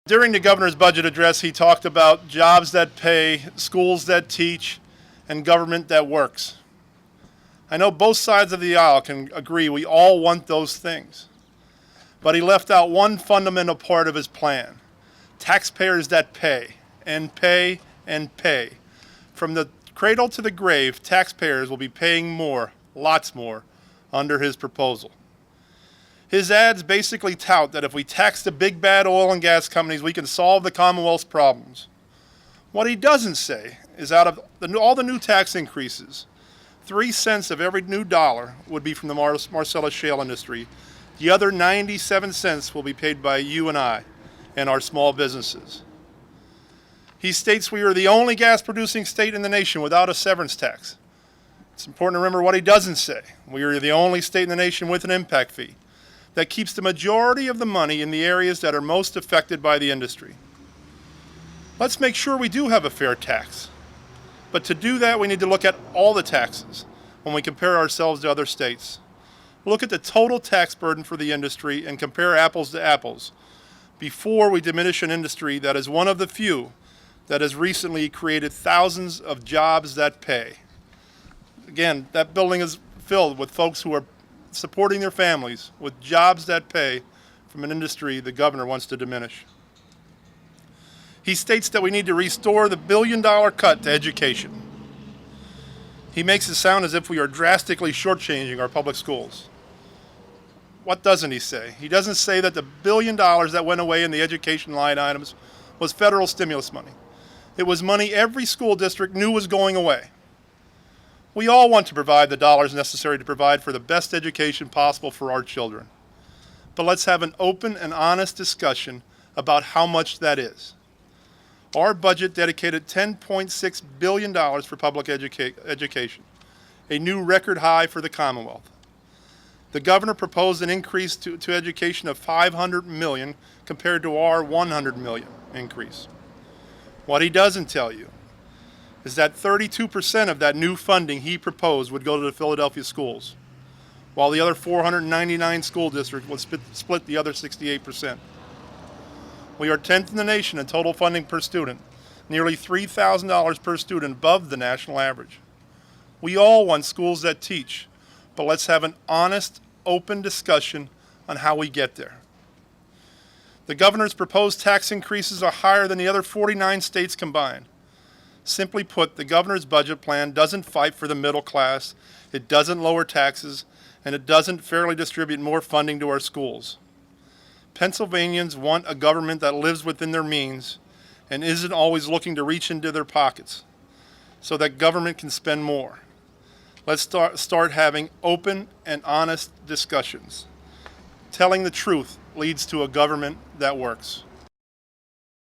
During the governor's budget address, he talked about jobs that pay, schools that teach, and government that works. I know both sides of the aisle can agree we all want those things. But he left out one fundamental part of his plan: taxpayers that pay, and pay, and pay. From the cradle to the grave, taxpayers will be paying more, lots more, under his proposal. His ads basically tout that if we tax the big bad oil and gas companies, we can solve the Commonwealth's problems. What he doesn't say is out of all the new tax increases, 3 cents of every new dollar would be from the Marcellus shale industry. The other 97 cents will be paid by you and I and our small businesses. He states we are the only gas-producing state in the nation without a severance tax. It's important to remember what he doesn't say. We are the only state in the nation with an impact fee that keeps the majority of the money in the areas that are most affected by the industry. Let's make sure we do have a fair tax. But to do that, we need to look at all the taxes when we compare ourselves to other states. Look at the total tax burden for the industry and compare apples to apples before we diminish an industry that is one of the few that has recently created thousands of jobs that pay. Again, that building is filled with folks who are supporting their families with jobs that pay from an industry the governor wants to diminish. He states that we need to restore the billion-dollar cut to education. He makes it sound as if we are drastically shortchanging our public schools. What doesn't he say? He doesn't say that the $1 billion that went away in the education line items was federal stimulus money. It was money every school district knew was going away. We all want to provide the dollars necessary to provide for the best education possible for our children. But let's have an open and honest discussion about how much that is. Our budget dedicated $10.6 billion for public education, a new record high for the Commonwealth. The governor proposed an increase to education of $500 million compared to our $100 million increase. What he doesn't tell you is that 32% of that new funding he proposed would go to the Philadelphia schools, while the other 499 school districts would split the other 68%. We are 10th in the nation in total funding per student, nearly $3,000 per student above the national average. We all want schools that teach, but let's have an honest, open discussion on how we get there. The governor's proposed tax increases are higher than the other 49 states combined. Simply put, the governor's budget plan doesn't fight for the middle class, it doesn't lower taxes, and it doesn't fairly distribute more funding to our schools. Pennsylvanians want a government that lives within their means and isn't always looking to reach into their pockets so that government can spend more. Let's start having open and honest discussions. Telling the truth leads to a government that works.